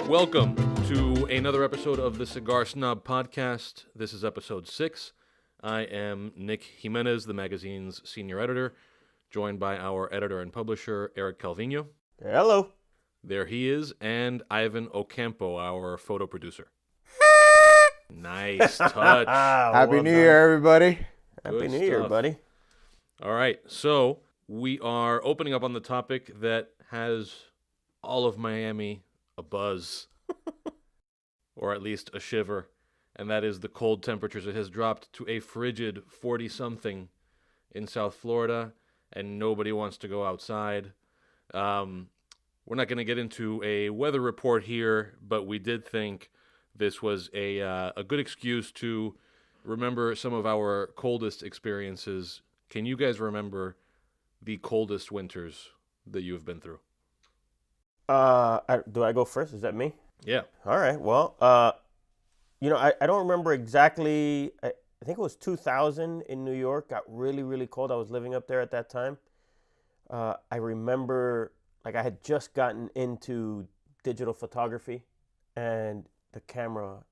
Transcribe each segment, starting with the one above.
Welcome to another episode of the Cigar Snob Podcast. This is episode 6. I am Nick Jimenez, the magazine's senior editor, joined by our editor and publisher, Eric Calvino. Hello. There he is, and Ivan Ocampo, our photo producer. Nice touch. Happy New Year, everybody. Happy New Year, buddy. All right, so we are opening up on the topic that has all of Miami abuzz, or at least a shiver, and that is the cold temperatures. It has dropped to a frigid 40-something in South Florida, and nobody wants to go outside. We're not going to get into a weather report here, but we did think this was a good excuse to remember some of our coldest experiences. Can you guys remember the coldest winters that you have been through? Do I go first? Is that me? Yeah. All right. Well, I don't remember exactly. I think it was 2000 in New York. Got really, really cold. I was living up there at that time. I remember, I had just gotten into digital photography, and the camera,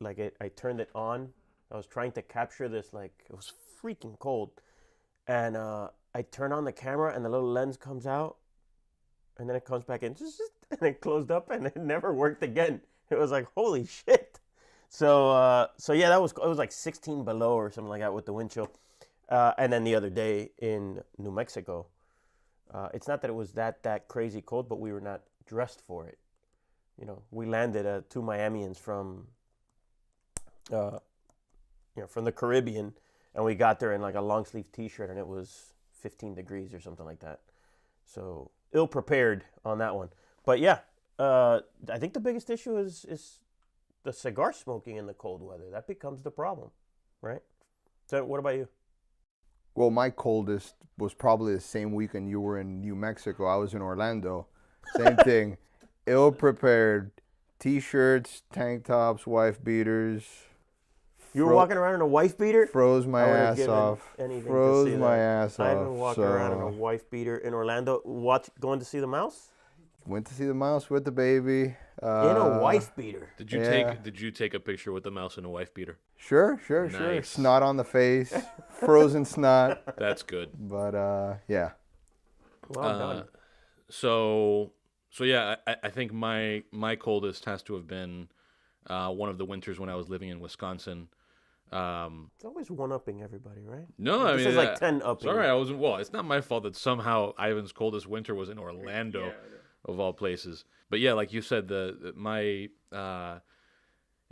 I turned it on. I was trying to capture this, it was freaking cold. And I turn on the camera, and the little lens comes out, and then it comes back in, and it closed up, and it never worked again. It was like, holy shit. So yeah, it was like 16 below or something like that with the wind chill. And then the other day in New Mexico, it's not that it was that crazy cold, but we were not dressed for it. We landed 2 Miamians from the Caribbean, and we got there in a long sleeve T-shirt, and it was 15 degrees or something like that. So ill prepared on that one. But yeah, I think the biggest issue is the cigar smoking in the cold weather. That becomes the problem, right? So what about you? Well, my coldest was probably the same weekend you were in New Mexico. I was in Orlando. Same thing. Ill prepared. T-shirts, tank tops, wife beaters. You were walking around in a wife beater? Froze my ass off. Froze my ass off. I've been walking around in a wife beater in Orlando. Going to see the mouse? Went to see the mouse with the baby. In a wife beater. Did you take a picture with the mouse in a wife beater? Sure. Nice. Snot on the face. Frozen snot. That's good. But yeah. Well done. So yeah, I think my coldest has to have been one of the winters when I was living in Wisconsin. It's always one-upping everybody, right? No, I mean, this is 10-upping. Sorry, it's not my fault that somehow Ivan's coldest winter was in Orlando, of all places. But yeah, like you said, it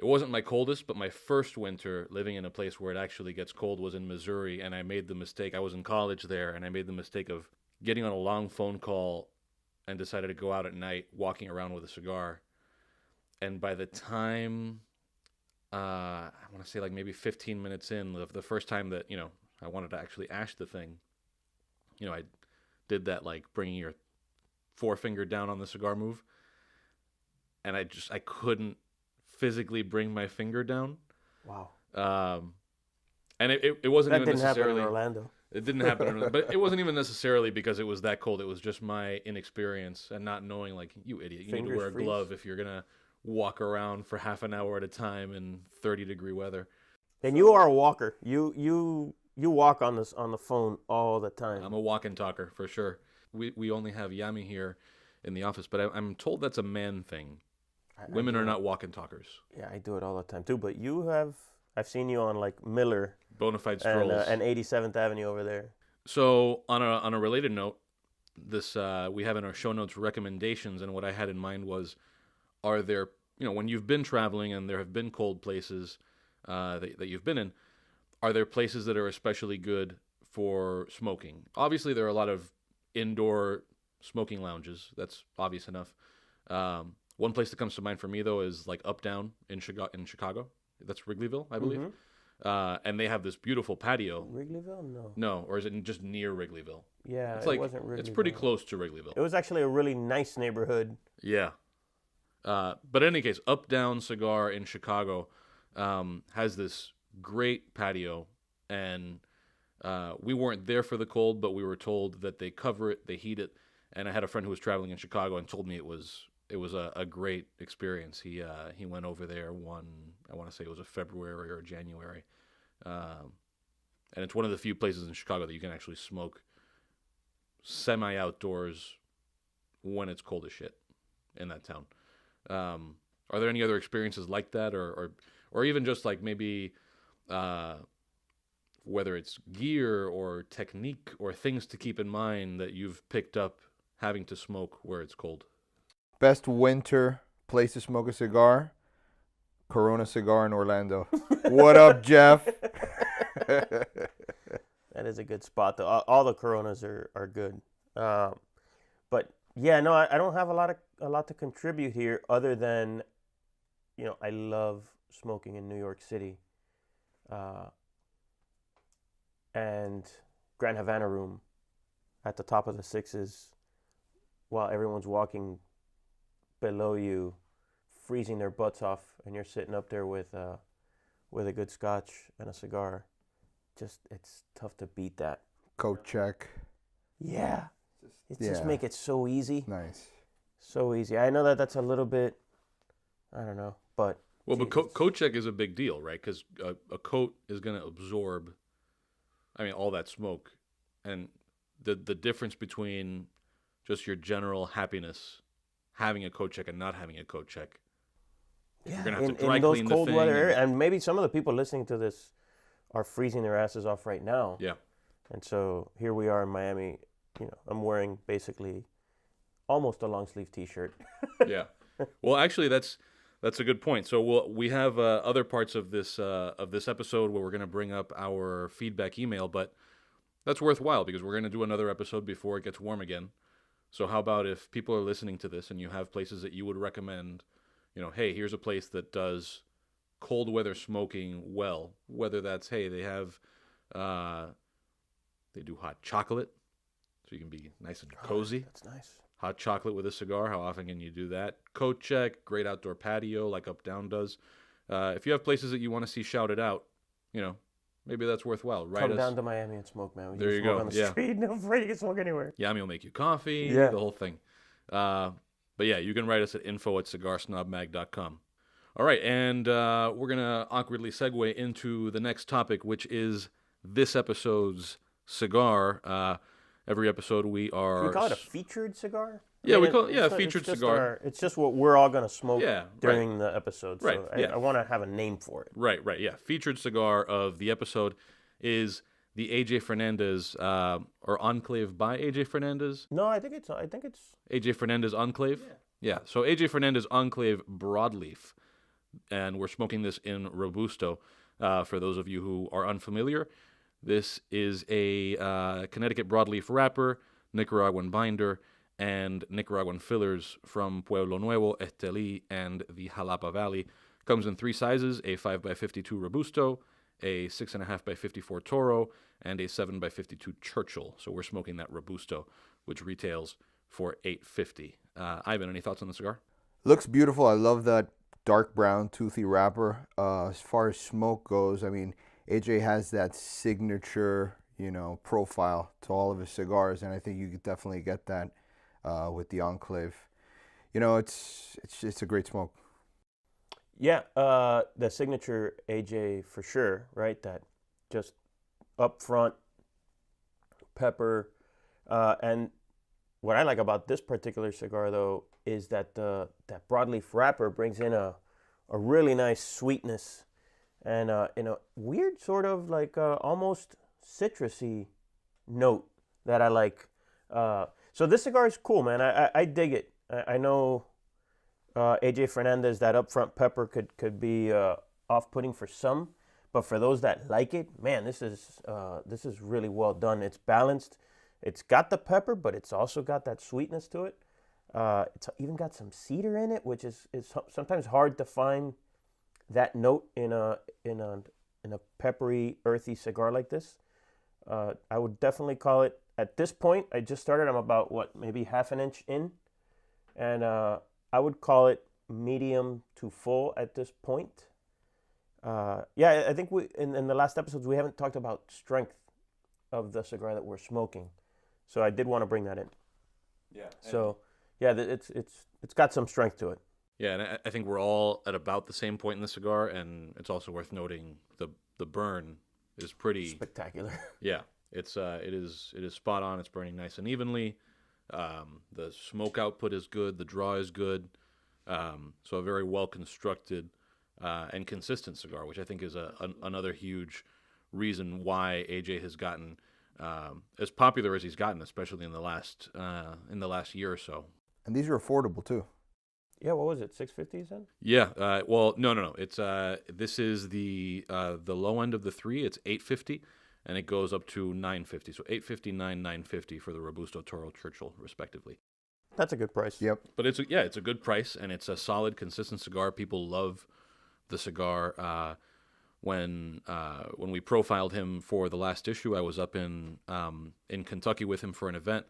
wasn't my coldest, but my first winter living in a place where it actually gets cold was in Missouri, and I made the mistake. I was in college there, and I made the mistake of getting on a long phone call and decided to go out at night, walking around with a cigar. And by the time, I want to say maybe 15 minutes in, the first time that, I wanted to actually ash the thing, I did that, bringing your forefinger down on the cigar move. And I couldn't physically bring my finger down. Wow. And it wasn't that even didn't necessarily... happen in Orlando. It didn't happen, but it wasn't even necessarily because it was that cold. It was just my inexperience and not knowing, you idiot, you need to wear a glove if you're going to walk around for half an hour at a time in 30-degree weather. And you are a walker. You walk on the phone all the time. I'm a walk and talker for sure. We only have Yami here in the office, but I'm told that's a man thing. Women are not walk and talkers. Yeah, I do it all the time too. But I've seen you on Miller, Bonafide strolls, and 87th Avenue over there. So on a related note, this we have in our show notes recommendations, and what I had in mind was, are there, when you've been traveling and there have been cold places that you've been in, are there places that are especially good for smoking? Obviously, there are a lot of indoor smoking lounges. That's obvious enough. One place that comes to mind for me, though, is Uptown in Chicago. That's Wrigleyville, I believe. Mm-hmm. And they have this beautiful patio. Wrigleyville? No, or is it just near Wrigleyville? Yeah, it wasn't Wrigleyville. It's pretty close to Wrigleyville. It was actually a really nice neighborhood. Yeah. But in any case, Uptown Cigar in Chicago has this great patio, and we weren't there for the cold, but we were told that they cover it, they heat it, and I had a friend who was traveling in Chicago and told me it was it was a great experience. He went over there I want to say it was a February or January, and it's one of the few places in Chicago that you can actually smoke semi outdoors when it's cold as shit in that town. Are there any other experiences like that, or even just like maybe whether it's gear or technique or things to keep in mind that you've picked up having to smoke where it's cold? Best winter place to smoke a cigar? Corona Cigar in Orlando. What up, Jeff? That is a good spot, though. All the Coronas are good. But yeah, no, I don't have a lot to contribute here, other than, I love smoking in New York City, and Grand Havana Room at the top of the sixes, while everyone's walking below you, freezing their butts off, and you're sitting up there with a good scotch and a cigar. Just, it's tough to beat that. Coat check. Yeah. Just make it so easy. Nice. So easy. I know that's a little bit, I don't know, but. Well, but coat check is a big deal, right? Because a coat is going to absorb, all that smoke. And the difference between just your general happiness having a coat check and not having a coat check. Yeah, you're going to have to in dry those clean cold the thing. weather, and maybe some of the people listening to this are freezing their asses off right now. Yeah. And so here we are in Miami. I'm wearing basically almost a long sleeve T-shirt. Yeah. Well, actually, that's a good point. So we have other parts of this episode where we're going to bring up our feedback email, but that's worthwhile because we're going to do another episode before it gets warm again. So how about if people are listening to this and you have places that you would recommend, hey, here's a place that does cold weather smoking well, whether that's, hey, they do hot chocolate, so you can be nice and cozy. That's nice. Hot chocolate with a cigar, how often can you do that? Coat check, great outdoor patio like Up Down does. If you have places that you want to see shouted out, maybe that's worthwhile. Come down to Miami and smoke, man. There you go. On the street, no afraid you can smoke anywhere. Yami will make you coffee, Yeah. the whole thing. But yeah, you can write us at info@cigarsnobmag.com. All right, and we're going to awkwardly segue into the next topic, which is this episode's cigar. Every episode we are... Can we call it a featured cigar? Yeah, we call it a featured cigar. It's just what we're all going to smoke during right. the episode. Right, So yeah. I want to have a name for it. Right, yeah. Featured cigar of the episode is the AJ Fernandez, or Enclave by AJ Fernandez. No, I think it's AJ Fernandez Enclave? Yeah. So AJ Fernandez Enclave Broadleaf. And we're smoking this in Robusto. For those of you who are unfamiliar, this is a Connecticut broadleaf wrapper, Nicaraguan binder, and Nicaraguan fillers from Pueblo Nuevo, Estelí, and the Jalapa Valley. Comes in three sizes, a 5x52 Robusto, a 6.5x54 Toro, and a 7x52 Churchill. So we're smoking that Robusto, which retails for $8.50. Ivan, any thoughts on the cigar? Looks beautiful. I love that dark brown toothy wrapper. As far as smoke goes, AJ has that signature, profile to all of his cigars, and I think you could definitely get that with the Enclave. It's a great smoke. Yeah, the signature AJ for sure, right? That just up front pepper, and what I like about this particular cigar though is that that broadleaf wrapper brings in a really nice sweetness and in a weird sort of like almost citrusy note that I like. So this cigar is cool, man. I dig it. I know AJ Fernandez, that upfront pepper could be off-putting for some, but for those that like it, man, this is really well done. It's balanced. It's got the pepper, but it's also got that sweetness to it. It's even got some cedar in it, which is sometimes hard to find that note in a peppery, earthy cigar like this. I would definitely call it, at this point, I just started, I'm about, maybe half an inch in, and I would call it medium to full at this point. I think in the last episodes, we haven't talked about strength of the cigar that we're smoking. So I did want to bring that in. Yeah. So, Yeah, it's got some strength to it. Yeah, and I think we're all at about the same point in the cigar, and it's also worth noting the burn is pretty Spectacular. Yeah, it is spot on. It's burning nice and evenly. The smoke output is good. The draw is good. So a very well constructed and consistent cigar, which I think is another huge reason why AJ has gotten as popular as he's gotten, especially in the last year or so. And these are affordable too. Yeah, what was it? $650 you said? Yeah. Well, no. It's this is the low end of the three. It's $850, and it goes up to $950. So $850, $950 for the Robusto, Toro, Churchill, respectively. That's a good price. Yep. But it's a good price, and it's a solid, consistent cigar. People love the cigar. When we profiled him for the last issue, I was up in Kentucky with him for an event,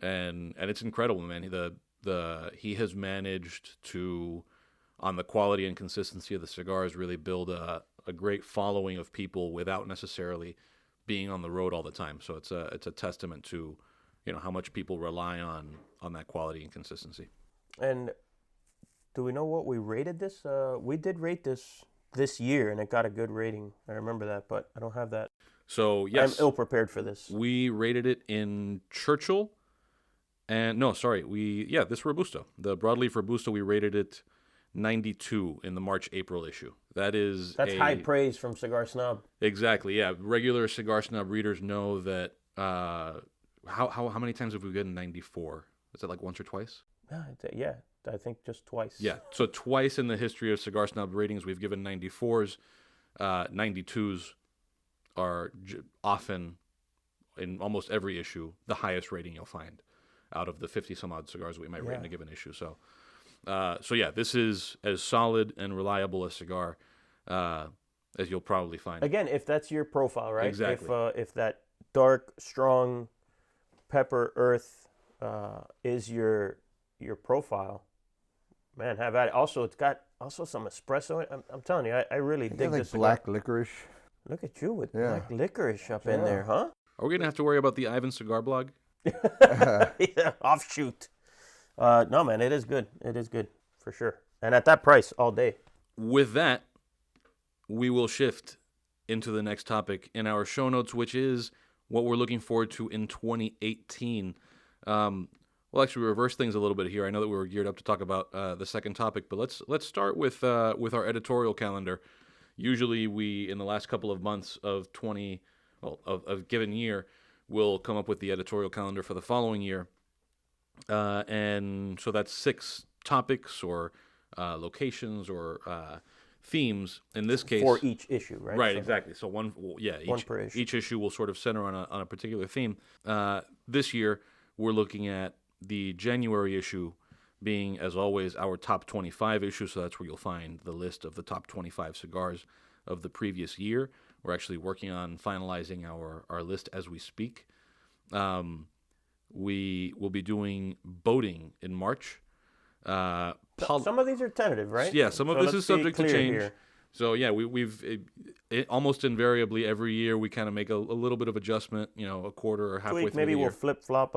and it's incredible, man. He has managed to, on the quality and consistency of the cigars, really build a great following of people without necessarily being on the road all the time. So it's a testament to, how much people rely on that quality and consistency. And do we know what we rated this? We did rate this year, and it got a good rating. I remember that, but I don't have that. So yes, I'm ill prepared for this. We rated it in Churchill. And no, sorry, this Robusto, the broadleaf Robusto, we rated it 92 in the March-April issue. That's high praise from Cigar Snob. Exactly, yeah. Regular Cigar Snob readers know that. How many times have we gotten 94? Is that like once or twice? Yeah, I think just twice. Yeah, so twice in the history of Cigar Snob ratings, we've given 94s. 92s are often, in almost every issue, the highest rating you'll find out of the 50-some-odd cigars we might rate in a given issue. So this is as solid and reliable a cigar as you'll probably find. Again, if that's your profile, right? Exactly. If that dark, strong pepper earth is your profile, man, have at it. Also, it's got some espresso. I'm telling you, I really dig like this cigar. black licorice. Look at you with black licorice up in there, huh? Are we going to have to worry about the Ivan Cigar Blog? Yeah, offshoot. No, man, it is good. It is good for sure. And at that price, all day. With that, we will shift into the next topic in our show notes, which is what we're looking forward to in 2018. We'll actually reverse things a little bit here. I know that we were geared up to talk about the second topic, but let's start with our editorial calendar. Usually, we in the last couple of months of a given year, we'll come up with the editorial calendar for the following year, and so that's 6 topics or locations or themes. In this case, for each issue, right? Right, So exactly. So one per issue. Each issue will sort of center on a particular theme. This year, we're looking at the January issue being, as always, our top 25 issue. So that's where you'll find the list of the top 25 cigars of the previous year. We're actually working on finalizing our list as we speak. We will be doing boating in March. some of these are tentative, right? Yeah, some of this is subject to change. Here. So yeah, we've almost invariably every year we kind of make a little bit of adjustment, a quarter or halfway through Maybe the year. we'll flip flop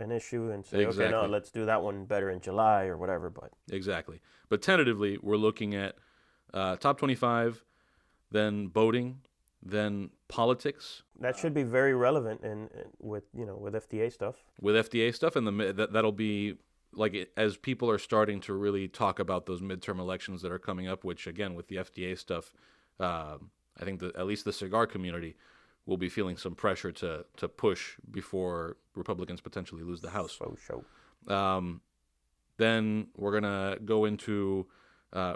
an issue and say, Exactly. okay, no, let's do that one better in July or whatever. But Exactly. But tentatively, we're looking at top 25, then boating, then politics. that should be very relevant with FDA stuff. With FDA stuff, and that'll be like as people are starting to really talk about those midterm elections that are coming up, which again with the FDA stuff, I think that at least the cigar community will be feeling some pressure to push before Republicans potentially lose the House. Then we're gonna go into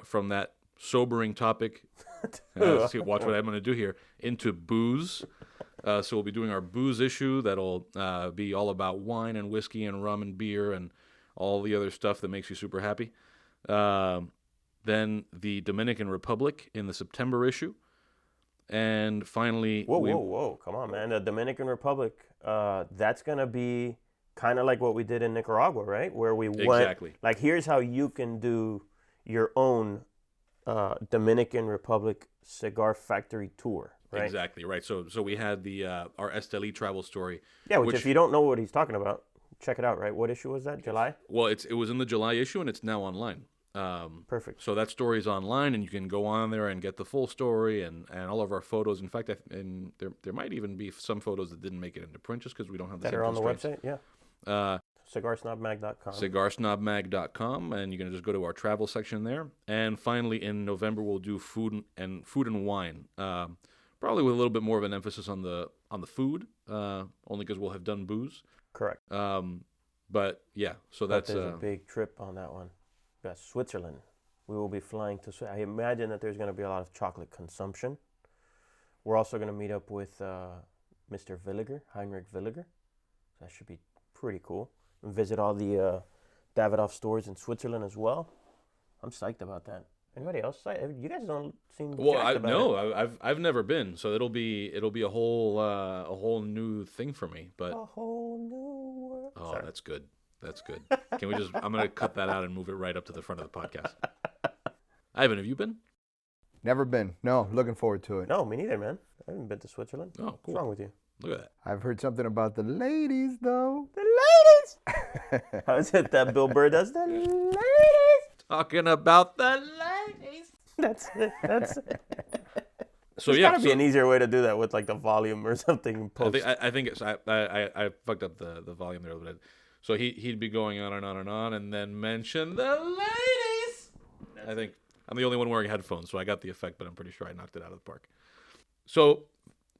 from that sobering topic. Watch what I'm gonna do here into booze. So we'll be doing our booze issue. That'll be all about wine and whiskey and rum and beer and all the other stuff that makes you super happy. Then the Dominican Republic in the September issue. And finally... Whoa. Come on, man. The Dominican Republic, that's going to be kind of like what we did in Nicaragua, right? Where we went... Exactly. Like, here's how you can do your own Dominican Republic cigar factory tour, right? Exactly, right. So we had the our Esteli travel story. Yeah, which if you don't know what he's talking about, check it out, right? What issue was that? July? Well, it was in the July issue, and it's now online. Perfect. So that story is online, and you can go on there and get the full story and all of our photos. In fact, and there might even be some photos that didn't make it into print just because we don't have the That same are on the constraints. website, yeah. CigarSnobMag.com. CigarSnobMag.com, and you can just go to our travel section there. And finally, in November, we'll do food and wine. Probably with a little bit more of an emphasis on the food, only because we'll have done booze. Correct. But yeah, so But that's there's a big trip on that one. We got Switzerland. We will be flying to Switzerland. I imagine that there's going to be a lot of chocolate consumption. We're also going to meet up with Mr. Villiger, Heinrich Villiger. That should be pretty cool. And visit all the Davidoff stores in Switzerland as well. I'm psyched about that. Anybody else? You guys don't seem jacked about it. I've never been, so it'll be a whole new thing for me. But a whole new world. Oh, Sorry. that's good. That's good. Can we just? I'm gonna cut that out and move it right up to the front of the podcast. Ivan, have you been? Never been. No, looking forward to it. No, me neither, man. I haven't been to Switzerland. Oh, cool. What's wrong with you? Look at that. I've heard something about the ladies, though. The ladies! How is it that Bill Burr does? The ladies! Talking about the ladies. That's it. So There's yeah, gotta be an easier way to do that with like the volume or something. I think it's I fucked up the volume there a little bit. So he'd be going on and on and on, and then mention the ladies. I think I'm the only one wearing headphones, so I got the effect, but I'm pretty sure I knocked it out of the park. So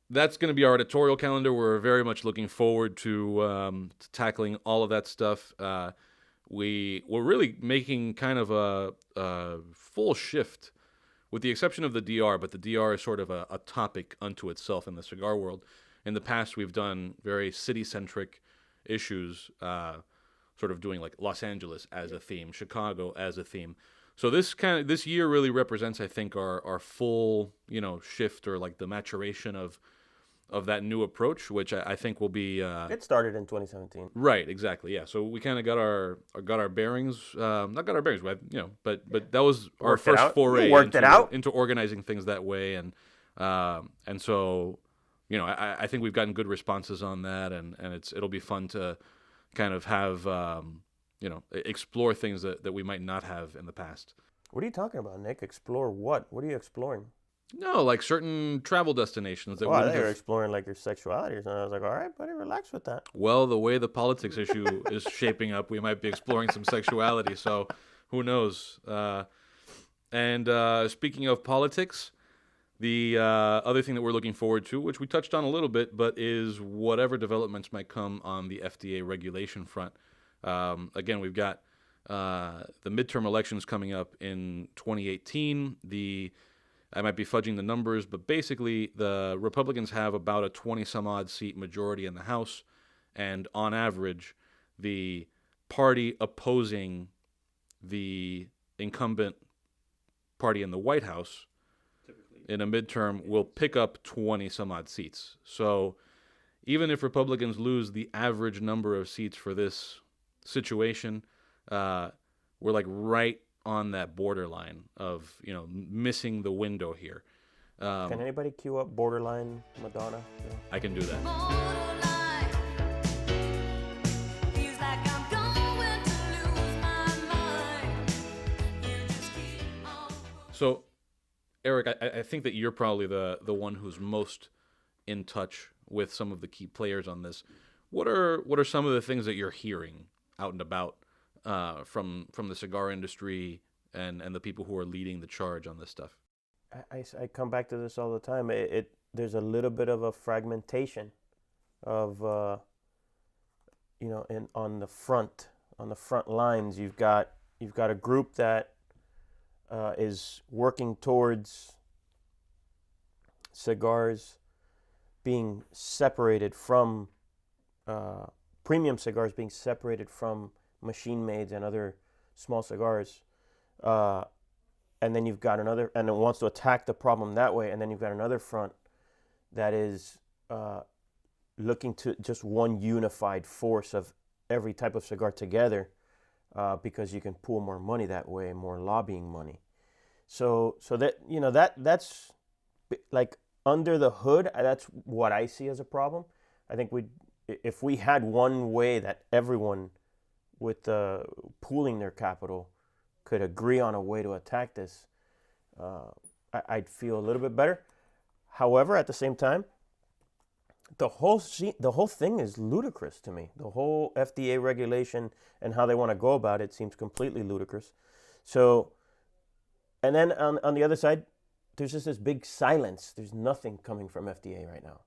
that's going to be our editorial calendar. We're very much looking forward to tackling all of that stuff. We're really making kind of a full shift, with the exception of the DR, but the DR is sort of a topic unto itself in the cigar world. In the past, we've done very city-centric issues, sort of doing like Los Angeles as a theme, Chicago as a theme. So this year really represents, I think, our full, shift, or like the maturation of that new approach, which I think will be. It started in 2017. Right, exactly, yeah. So we kind of got our bearings, not got our bearings, but that was our first foray into organizing things that way, and so I think we've gotten good responses on that, and it'll be fun to kind of have explore things that we might not have in the past. What are you talking about, Nick? Explore what? What are you exploring? No, like certain travel destinations that I thought you were exploring like your sexuality or something. I was like, all right, buddy, relax with that. Well, the way the politics issue is shaping up, we might be exploring some sexuality. So, who knows? And speaking of politics, the other thing that we're looking forward to, which we touched on a little bit, but is whatever developments might come on the FDA regulation front. Again, we've got the midterm elections coming up in 2018. I might be fudging the numbers, but basically the Republicans have about a 20-some-odd seat majority in the House, and on average, the party opposing the incumbent party in the White House in a midterm will pick up 20-some-odd seats. So even if Republicans lose the average number of seats for this situation, we're like right on that borderline of missing the window here. Can anybody cue up Borderline Madonna? I can do that. So, Eric, I think that you're probably the one who's most in touch with some of the key players on this. What are some of the things that you're hearing out and about from the cigar industry and the people who are leading the charge on this stuff? I come back to this all the time. There's a little bit of a fragmentation of on the front lines. You've got a group that is working towards cigars being separated from premium cigars being separated from machine maids and other small cigars, and then you've got another, and it wants to attack the problem that way, and then you've got another front that is looking to just one unified force of every type of cigar together, because you can pool more money that way, more lobbying money. So that's like under the hood. That's what I see as a problem. I think if we had one way that everyone with pooling their capital could agree on a way to attack this, I'd feel a little bit better. However, at the same time, the whole thing is ludicrous to me. The whole FDA regulation and how they want to go about it seems completely ludicrous. So, and then on the other side, there's just this big silence. There's nothing coming from FDA right now.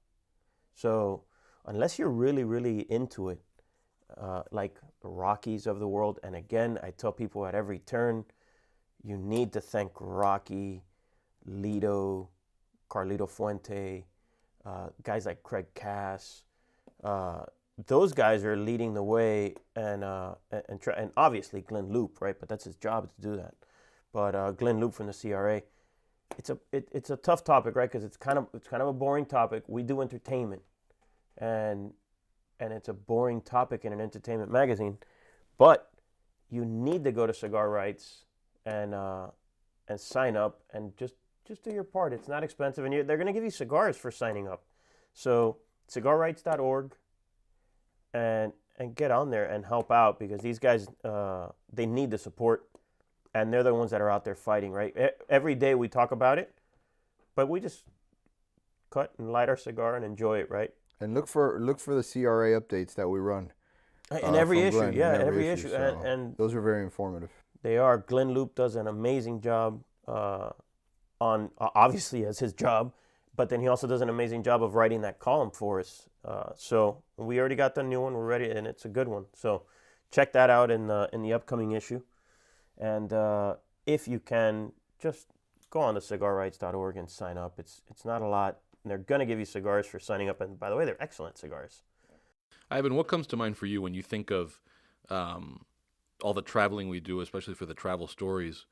So unless you're really, really into it, like the Rockies of the world, and again, I tell people at every turn, you need to thank Rocky, Lido, Carlito Fuente, guys like Craig Cass. Those guys are leading the way, and obviously Glenn Loop, right? But that's his job to do that. But Glenn Loop from the CRA, it's a tough topic, right? Because it's kind of a boring topic. We do entertainment, and it's a boring topic in an entertainment magazine. But you need to go to Cigar Rights and sign up and just do your part. It's not expensive, and they're going to give you cigars for signing up. So cigarrights.org, and get on there and help out, because these guys, they need the support, and they're the ones that are out there fighting, right? Every day we talk about it, but we just cut and light our cigar and enjoy it, right? And look for the CRA updates that we run. In every issue, Glenn, yeah, in every issue. So And those are very informative. they are. Glenn Loop does an amazing job on obviously as his job, but then he also does an amazing job of writing that column for us. So we already got the new one. We're ready, and it's a good one. So check that out in the upcoming issue. And if you can, just go on to cigarrights.org and sign up. It's not a lot. And they're going to give you cigars for signing up. And by the way, they're excellent cigars. Ivan, what comes to mind for you when you think of all the traveling we do, especially for the travel stories,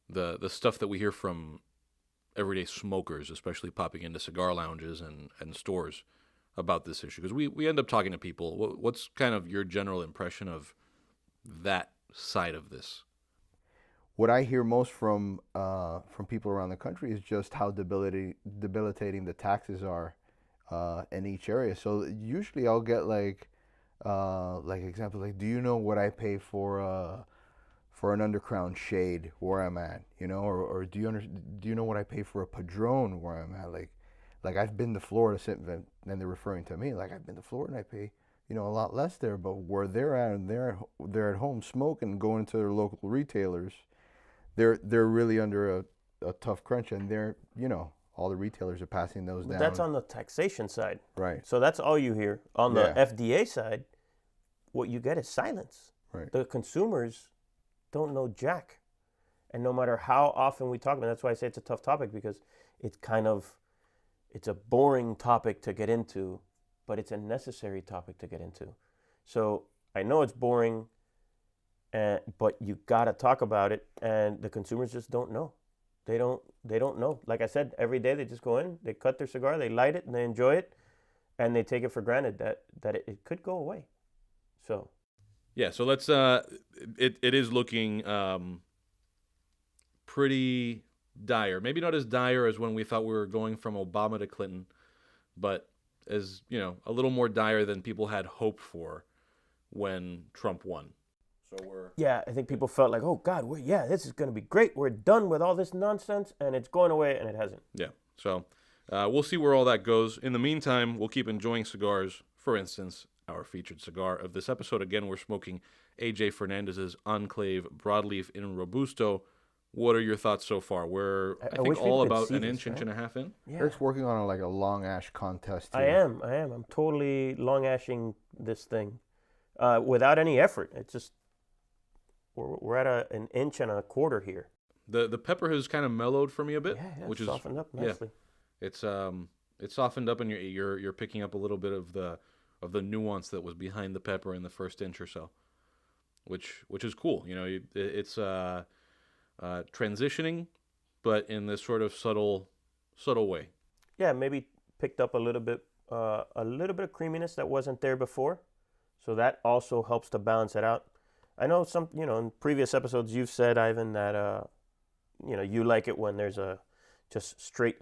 the stuff that we hear from everyday smokers, especially popping into cigar lounges and stores about this issue? Because we end up talking to people. What's kind of your general impression of that side of this? What I hear most from people around the country is just how debilitating the taxes are in each area. So usually I'll get like example, like, do you know what I pay for an undercrown shade where I'm at, you know, or do you know what I pay for a Padron where I'm at? Like I've been to Florida, and they're referring to me, like, I've been to Florida and I pay, you know, a lot less there, but where they're at, and they're at home smoking, going to their local retailers, they're really under a tough crunch, and they're, you know, all the retailers are passing those down. That's on the taxation side. Right. So that's all you hear. On the FDA side, what you get is silence. Right. The consumers don't know jack. And no matter how often we talk about it, that's why I say it's a tough topic, because it's a boring topic to get into, but it's a necessary topic to get into. So I know it's boring, but you got to talk about it, and the consumers just don't know. They don't know. Like I said, every day they just go in, they cut their cigar, they light it, and they enjoy it, and they take it for granted that it could go away. So yeah, so let's it is looking pretty dire. Maybe not as dire as when we thought we were going from Obama to Clinton, but as, you know, a little more dire than people had hoped for when Trump won. So I think people felt like, oh God, this is going to be great. We're done with all this nonsense, and it's going away, and it hasn't. Yeah. So we'll see where all that goes. In the meantime, we'll keep enjoying cigars. For instance, our featured cigar of this episode. Again, we're smoking AJ Fernandez's Enclave Broadleaf in Robusto. What are your thoughts so far? We're, I think, all about an inch and a half in. Yeah. Eric's working on a long ash contest here. I am. I'm totally long ashing this thing without any effort. It's just we're at an inch and a quarter here. The pepper has kind of mellowed for me a bit, which is softened up nicely. Yeah, it's softened up, and you're picking up a little bit of the nuance that was behind the pepper in the first inch or so, which is cool. You know, it's transitioning, but in this sort of subtle way. Yeah, maybe picked up a little bit of creaminess that wasn't there before, so that also helps to balance it out. I know in previous episodes you've said, Ivan, that you like it when there's a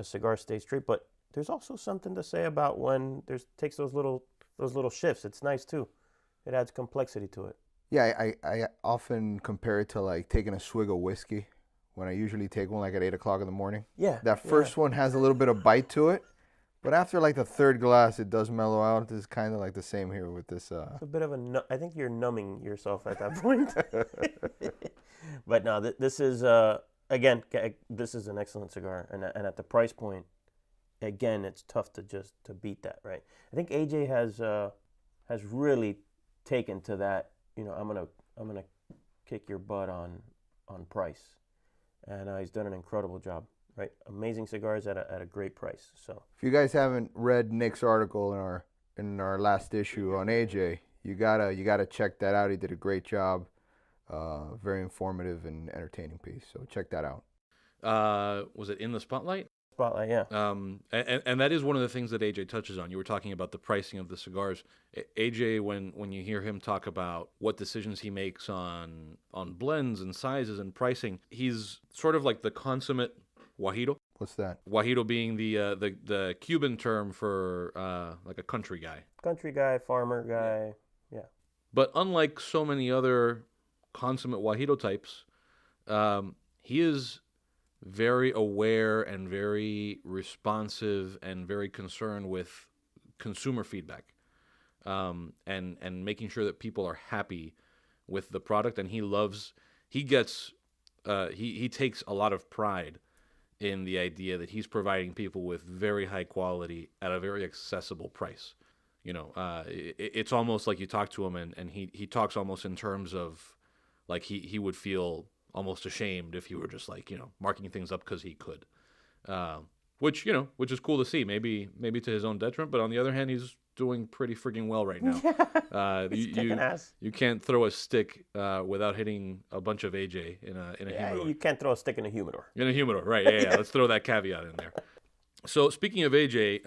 cigar stays straight, but there's also something to say about when takes those little those little shifts. It's nice too. It adds complexity to it. Yeah, I often compare it to like taking a swig of whiskey when I usually take one like at 8 o'clock in the morning. Yeah. That first one has a little bit of bite to it, but after like the third glass, it does mellow out. It's kind of like the same here with this. It's a bit of I think you're numbing yourself at that point. But no, this is again, this is an excellent cigar, and at the price point, again, it's tough to beat that, right? I think AJ has really taken to that. You know, I'm gonna kick your butt on price, and he's done an incredible job. Right, amazing cigars at a great price. So if you guys haven't read Nick's article in our last issue on AJ, you gotta check that out. He did a great job. Very informative and entertaining piece. So check that out. Was it In the Spotlight? Spotlight, yeah. And that is one of the things that AJ touches on. You were talking about the pricing of the cigars. AJ, when you hear him talk about what decisions he makes on blends and sizes and pricing, he's sort of like the consummate Guajiro. What's that? Guajiro being the Cuban term for like a country guy. Country guy, farmer guy, yeah. But unlike so many other consummate Guajiro types, he is very aware and very responsive and very concerned with consumer feedback, and making sure that people are happy with the product. And he takes a lot of pride in the idea that he's providing people with very high quality at a very accessible price. You know, it's almost like you talk to him and he talks almost in terms of like he would feel almost ashamed if he were just like, you know, marking things up because he could, which is cool to see. Maybe to his own detriment, but on the other hand, he's doing pretty freaking well right now. You can't throw a stick without hitting a bunch of AJ in a humidor. You can't throw a stick in a humidor. In a humidor, right? Yeah. Let's throw that caveat in there. So speaking of AJ,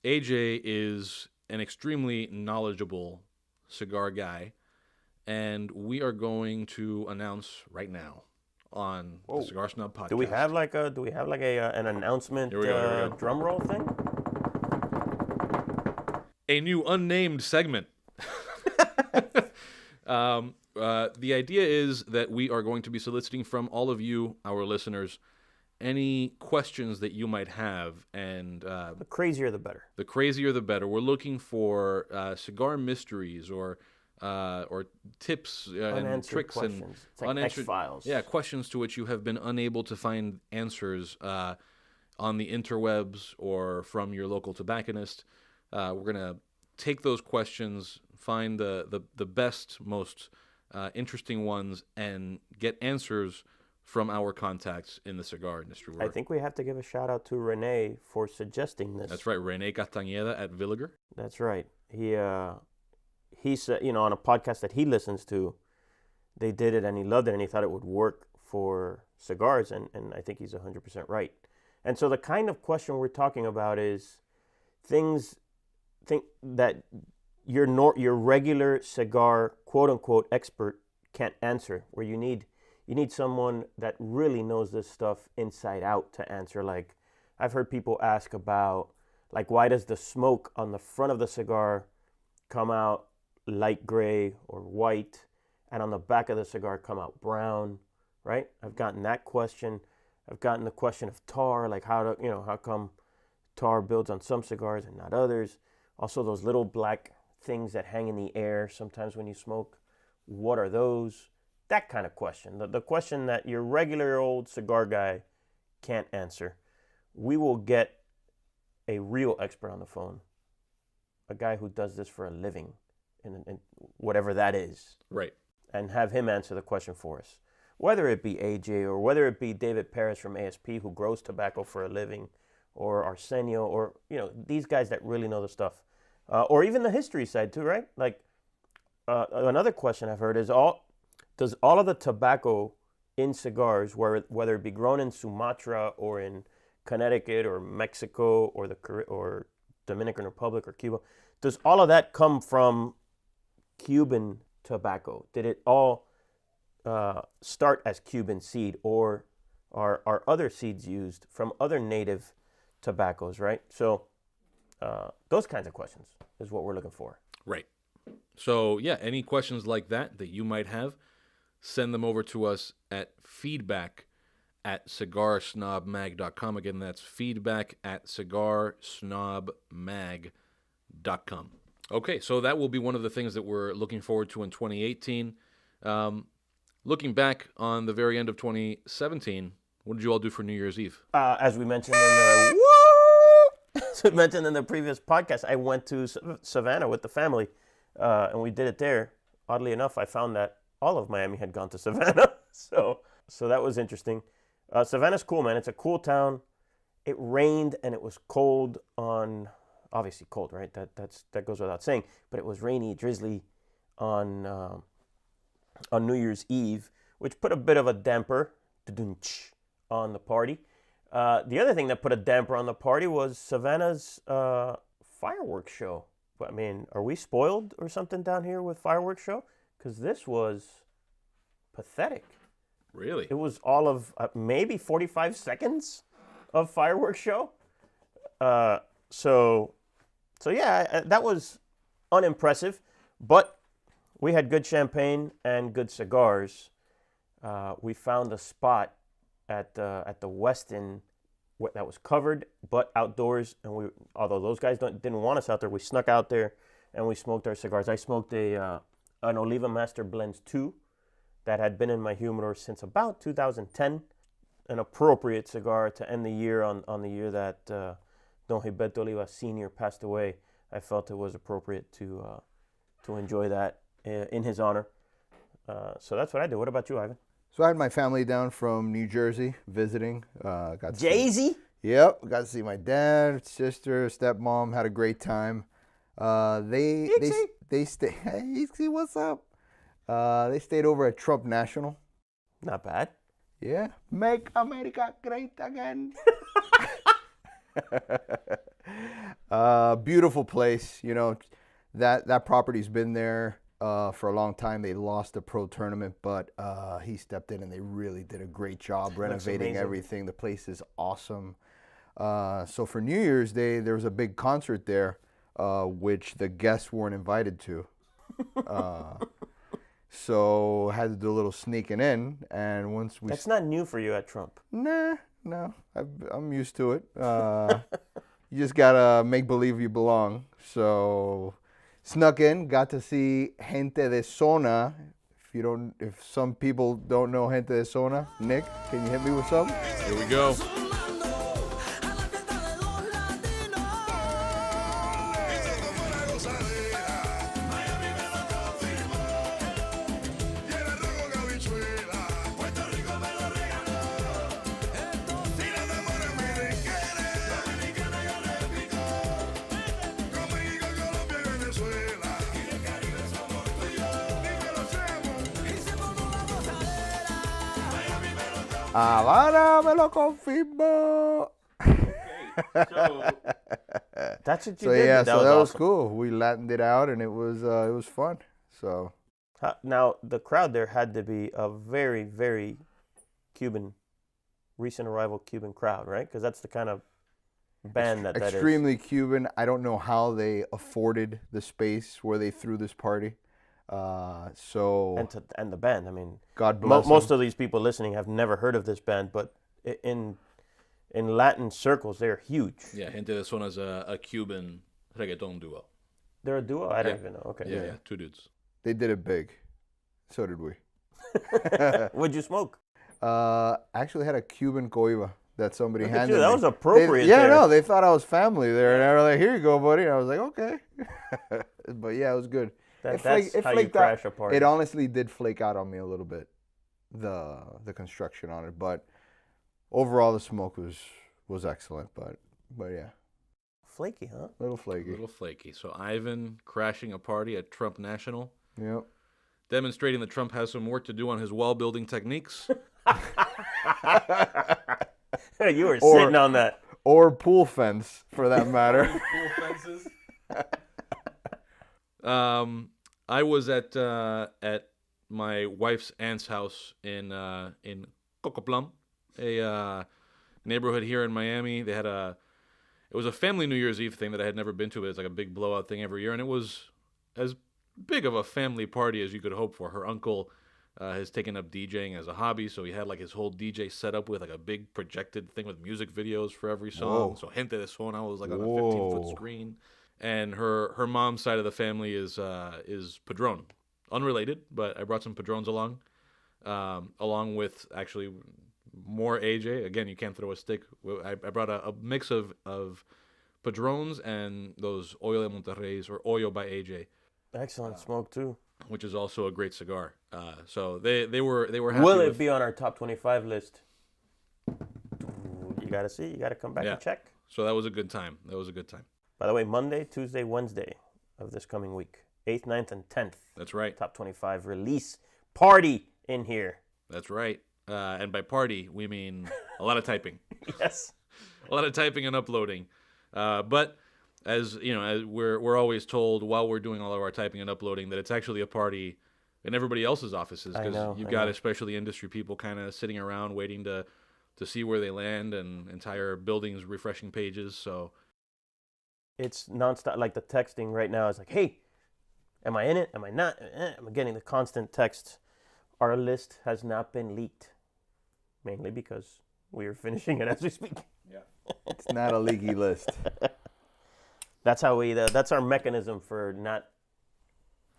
AJ is an extremely knowledgeable cigar guy. And we are going to announce right now on the Cigar Snob podcast. Do we have like an announcement drum roll thing? A new unnamed segment. The idea is that we are going to be soliciting from all of you, our listeners, any questions that you might have, and the crazier the better. The crazier the better. We're looking for cigar mysteries or tips and tricks questions. And it's like unanswered X-Files. Yeah, questions to which you have been unable to find answers on the interwebs or from your local tobacconist. We're gonna take those questions, find the best, most interesting ones, and get answers from our contacts in the cigar industry. I think we have to give a shout out to Rene for suggesting this. That's right, Rene Castañeda at Villiger. That's right. He said, you know, on a podcast that he listens to, they did it and he loved it and he thought it would work for cigars, and I think he's 100% right. And so the kind of question we're talking about is things that your regular cigar quote unquote expert can't answer, where you need someone that really knows this stuff inside out to answer. Like, I've heard people ask about, like, why does the smoke on the front of the cigar come out light gray or white, and on the back of the cigar come out brown, right? I've gotten that question. I've gotten the question of tar, like how come tar builds on some cigars and not others? Also, those little black things that hang in the air sometimes when you smoke, what are those? That kind of question, the question that your regular old cigar guy can't answer. We will get a real expert on the phone, a guy who does this for a living, in whatever that is. Right. And have him answer the question for us. Whether it be AJ or whether it be David Perez from ASP, who grows tobacco for a living, or Arsenio, or, you know, these guys that really know the stuff. Or even the history side too, right? Like, another question I've heard is, does all of the tobacco in cigars, whether it be grown in Sumatra or in Connecticut or Mexico or Dominican Republic or Cuba, does all of that come from Cuban tobacco? Did it all start as Cuban seed, or are other seeds used from other native tobaccos, right? So Those kinds of questions is what we're looking for. Right. So, yeah, any questions like that you might have, send them over to us at feedback@cigarsnobmag.com. Again, that's feedback@cigarsnobmag.com. Okay, so that will be one of the things that we're looking forward to in 2018. Looking back on the very end of 2017, what did you all do for New Year's Eve? As we mentioned as we mentioned in the previous podcast, I went to Savannah with the family, and we did it there. Oddly enough, I found that all of Miami had gone to Savannah, so that was interesting. Savannah's cool, man. It's a cool town. It rained and it was cold obviously cold, right? That goes without saying. But it was rainy, drizzly on New Year's Eve, which put a bit of a damper on the party. The other thing that put a damper on the party was Savannah's fireworks show. I mean, are we spoiled or something down here with fireworks show? Because this was pathetic. Really? It was all of maybe 45 seconds of fireworks show. So yeah, that was unimpressive. But we had good champagne and good cigars. We found a spot at the Westin that was covered but outdoors, and although those guys didn't want us out there, we snuck out there and we smoked our cigars. I smoked an Oliva Master Blends 2 that had been in my humidor since about 2010. An appropriate cigar to end the year on the year that Don Gilberto Oliva Sr. passed away. I felt it was appropriate to enjoy that in his honor. So that's what I did. What about you, Ivan? So I had my family down from New Jersey visiting. Jay-Z? Yep, got to see my dad, sister, stepmom. Had a great time. They stay. Hey, Ixie, what's up? They stayed over at Trump National. Not bad. Yeah, make America great again. Beautiful place. You know, that property's been there for a long time. They lost the pro tournament, but he stepped in and they really did a great job renovating everything. The place is awesome. So for New Year's Day, there was a big concert there, which the guests weren't invited to. So had to do a little sneaking in, and once we... That's not new for you at Trump. No, I'm used to it. You just gotta make believe you belong. So snuck in, got to see Gente de Zona. If some people don't know Gente de Zona, Nick, can you hit me with some? Here we go. Habana me lo confirmo. That's what you So did. yeah, that so was that was awesome. cool. We Latined it out, and it was fun. So Now, the crowd there had to be a very, very Cuban, recent arrival Cuban crowd, right? Because that's the kind of band that is. extremely Cuban. I don't know how they afforded the space where they threw this party. And the band. I mean, God bless most them. of these people listening have never heard of this band, but in Latin circles, they're huge. Yeah, Gente de Zona is a Cuban reggaeton duo. They're a duo? I don't even know. Okay. Yeah, two dudes. They did it big. So did we. What'd you smoke? Actually had a Cuban coiba that somebody Look at handed you. That me. was appropriate. Yeah, there. no, they thought I was family there, and they were like, "Here you go, buddy." And I was like, "Okay." But yeah, it was good. That's it how you flaked crash out. a party. It honestly did flake out on me a little bit, the construction on it. But overall, the smoke was excellent. But yeah, Flaky, huh? a little flaky. A little flaky. So Ivan crashing a party at Trump National, Yep. demonstrating that Trump has some work to do on his wall-building techniques. You were sitting on that. Or pool fence, for that matter. Pool fences. I was at my wife's aunt's house in Cocoplum, a neighborhood here in Miami. They had a It was a family New Year's Eve thing that I had never been to. It's like a big blowout thing every year, and it was as big of a family party as you could hope for. Her uncle has taken up DJing as a hobby, so he had like his whole DJ setup with like a big projected thing with music videos for every song. Whoa. So Gente de Zona was like on a Whoa. 15-foot screen. And her mom's side of the family is Padron. Unrelated, but I brought some Padrones along with actually more AJ. Again, you can't throw a stick. I brought a mix of Padrones and those Hoyo de Monterrey's, or Hoyo by AJ, Excellent smoke too. which is also a great cigar. So they were happy Will with, it be on our top 25 list? You gotta see. You gotta come back Yeah. and check. So that was a good time. By the way, Monday, Tuesday, Wednesday of this coming week, 8th, 9th, and 10th. That's right. Top 25 release party in here. That's right. And by party, we mean a lot of typing. Yes. A lot of typing and uploading. But as you know, as we're always told while we're doing all of our typing and uploading that it's actually a party in everybody else's offices, I because know, you've I got know. especially industry people kind of sitting around waiting to see where they land, and entire buildings refreshing pages. So It's nonstop. Like the texting right now is like, hey, am I in it? Am I not? I'm getting the constant text. Our list has not been leaked, mainly because we are finishing it as we speak. It's not a leaky list. That's how we. That's our mechanism for not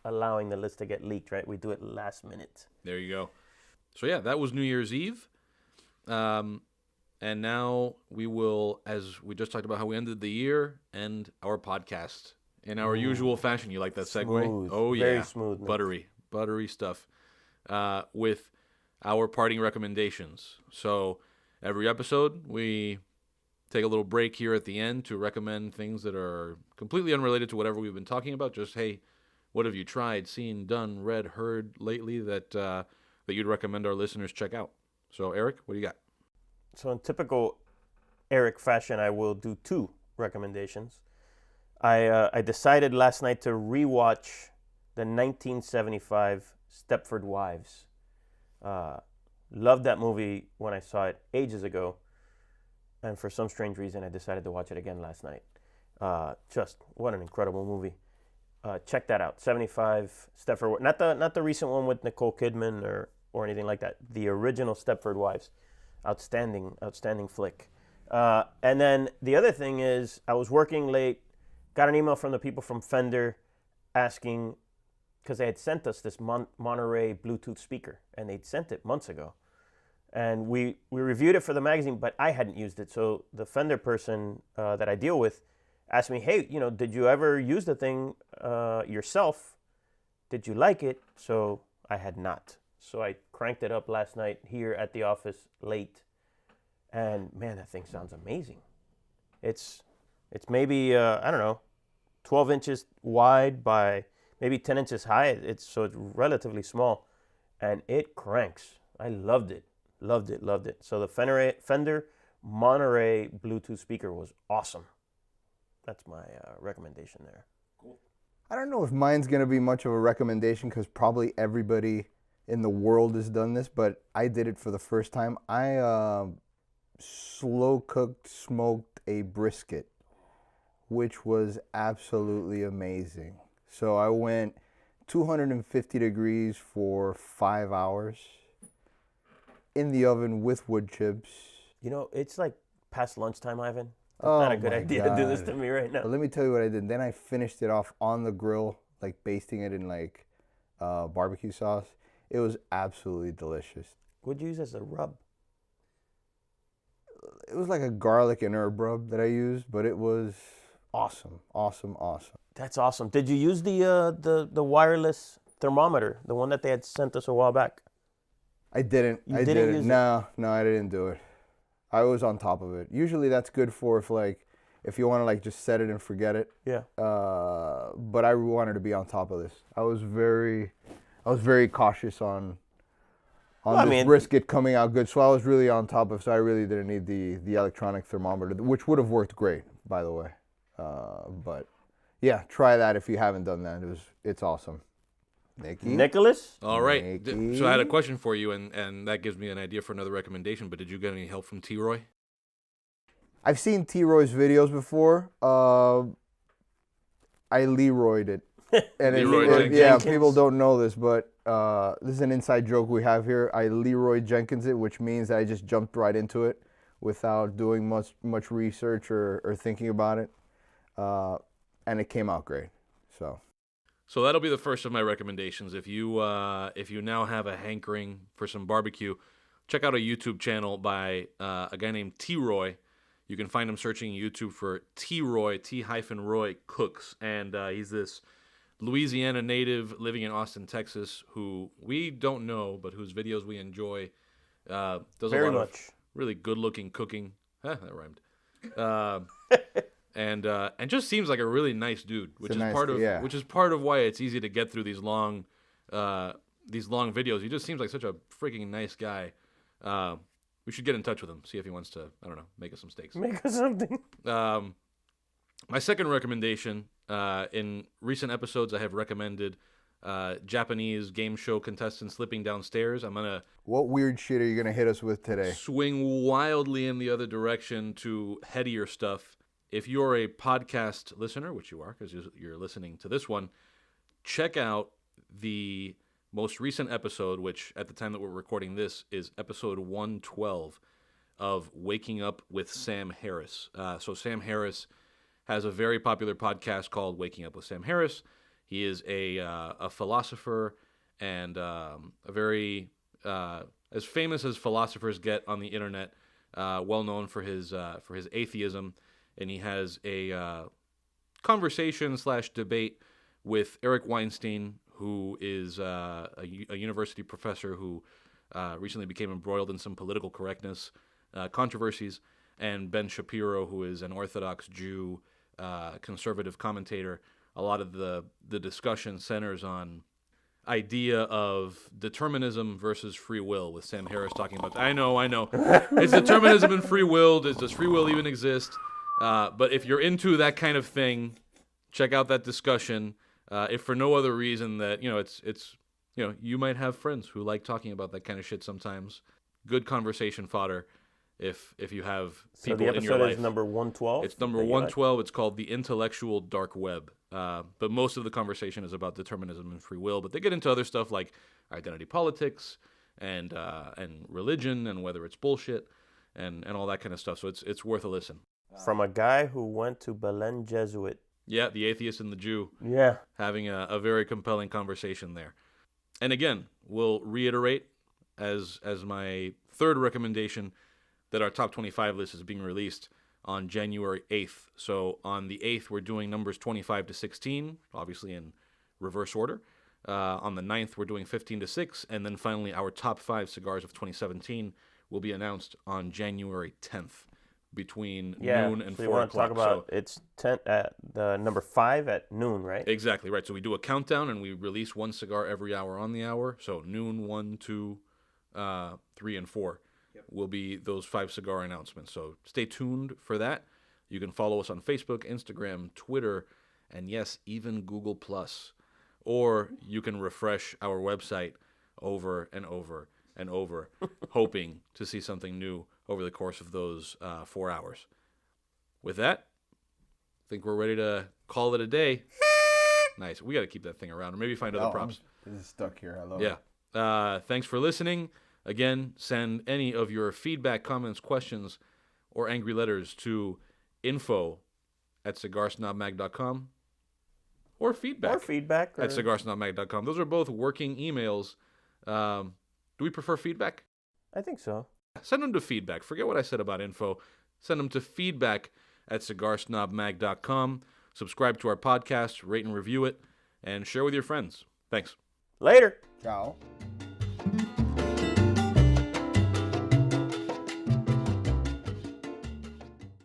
allowing the list to get leaked. Right? We do it last minute. there you go. So yeah, that was New Year's Eve. And now we will, as we just talked about how we ended the year, end our podcast in our usual fashion. You like that segue? Smooth. Oh, yeah. Very smooth, man. Buttery stuff. With our parting recommendations. So every episode, we take a little break here at the end to recommend things that are completely unrelated to whatever we've been talking about. Just, hey, what have you tried, seen, done, read, heard lately that you'd recommend our listeners check out? So, Eric, what do you got? So in typical Eric fashion, I will do two recommendations. I decided last night to rewatch the 1975 Stepford Wives. Loved that movie when I saw it ages ago, and for some strange reason, I decided to watch it again last night. Just what an incredible movie! Check that out. 75 Stepford, not the recent one with Nicole Kidman or anything like that. The original Stepford Wives. Outstanding flick. And then the other thing is, I was working late, got an email from the people from Fender asking, because they had sent us this Monterey Bluetooth speaker, and they'd sent it months ago. And we reviewed it for the magazine, but I hadn't used it. So the Fender person that I deal with asked me, hey, did you ever use the thing yourself? Did you like it? So I had not. So I cranked it up last night here at the office late, and man, that thing sounds amazing. It's maybe I don't know, 12 inches wide by maybe 10 inches high. It's relatively small, and it cranks. I loved it. So the Fender Monterey Bluetooth speaker was awesome. That's my recommendation there. I don't know if mine's going to be much of a recommendation because probably everybody in the world has done this, but I did it for the first time. I slow cooked, smoked a brisket, which was absolutely amazing. So I went 250 degrees for 5 hours in the oven with wood chips. It's like past lunchtime, Ivan. It's not a good idea to do this to me right now. But let me tell you what I did. Then I finished it off on the grill, like basting it in like barbecue sauce. It was absolutely delicious. What'd you use as a rub? It was like a garlic and herb rub that I used, but it was awesome. That's awesome. Did you use the wireless thermometer, the one that they had sent us a while back? I didn't. You didn't use it? No, I didn't do it. I was on top of it. Usually that's good for if you want to like just set it and forget it. Yeah. But I wanted to be on top of this. I was very cautious on this brisket coming out good. So I was really on top of it. So I really didn't need the electronic thermometer, which would have worked great, by the way. But yeah, try that if you haven't done that. It's awesome. Nicholas? All right. Nikki? So I had a question for you, and that gives me an idea for another recommendation, but did you get any help from T-Roy? I've seen T-Roy's videos before. I Leroyed it. And Leroy Jenkins. yeah, people don't know this, but this is an inside joke we have here. I Leroy Jenkins it, which means I just jumped right into it without doing much research or thinking about it. And it came out great. So that'll be the first of my recommendations. If you now have a hankering for some barbecue, check out a YouTube channel by a guy named T-Roy. You can find him searching YouTube for T-Roy, T-Roy Cooks. And he's this Louisiana native living in Austin, Texas, who we don't know, but whose videos we enjoy. Does Very a lot much. of really good-looking cooking. That rhymed. And just seems like a really nice dude, which is part of why it's easy to get through these long videos. He just seems like such a freaking nice guy. We should get in touch with him, see if he wants to, I don't know, make us some steaks. Make us something. My second recommendation, in recent episodes I have recommended Japanese game show contestants slipping downstairs. I'm going to... What weird shit are you going to hit us with today? Swing wildly in the other direction to headier stuff. If you're a podcast listener, which you are because you're listening to this one, check out the most recent episode, which at the time that we're recording this is episode 112 of Waking Up with Sam Harris. So Sam Harris has a very popular podcast called Waking Up with Sam Harris. He is a philosopher and a very as famous as philosophers get on the internet, well known for his atheism, and he has a conversation/debate with Eric Weinstein, who is a university professor who recently became embroiled in some political correctness controversies, and Ben Shapiro, who is an Orthodox Jew conservative commentator. A lot of the discussion centers on idea of determinism versus free will, with Sam Harris talking about, I know, it's determinism and free will. Does free will even exist? But if you're into that kind of thing, check out that discussion. If for no other reason that, it's you might have friends who like talking about that kind of shit sometimes. Good conversation fodder if you have people in your life. So the episode is number 112? It's number 112. It's called The Intellectual Dark Web. But most of the conversation is about determinism and free will. But they get into other stuff like identity politics and religion and whether it's bullshit and all that kind of stuff. So it's worth a listen. From a guy who went to Belen Jesuit. Yeah, the atheist and the Jew. Yeah. Having a very compelling conversation there. And again, we'll reiterate as my third recommendation that our top 25 list is being released on January 8th. So on the 8th, we're doing numbers 25 to 16, obviously in reverse order. On the 9th, we're doing 15 to 6. And then finally, our top 5 cigars of 2017 will be announced on January 10th between noon and 4 o'clock. So you want to talk about, it's 10 at the number 5 at noon, right? Exactly, right. So we do a countdown and we release one cigar every hour on the hour. So noon, 1, 2, 3, and 4. Will be those 5 cigar announcements. So stay tuned for that. You can follow us on Facebook, Instagram, Twitter, and yes, even Google+. Or you can refresh our website over and over and over, hoping to see something new over the course of those 4 hours. With that, I think we're ready to call it a day. Nice. We got to keep that thing around, or maybe find other props. This is stuck here. I love it. Yeah. Thanks for listening. Again, send any of your feedback, comments, questions, or angry letters to info@cigarsnobmag.com or feedback at cigarsnobmag.com. Those are both working emails. Do we prefer feedback? I think so. Send them to feedback. Forget what I said about info. Send them to feedback@cigarsnobmag.com. Subscribe to our podcast, rate and review it, and share with your friends. Thanks. Later. Ciao.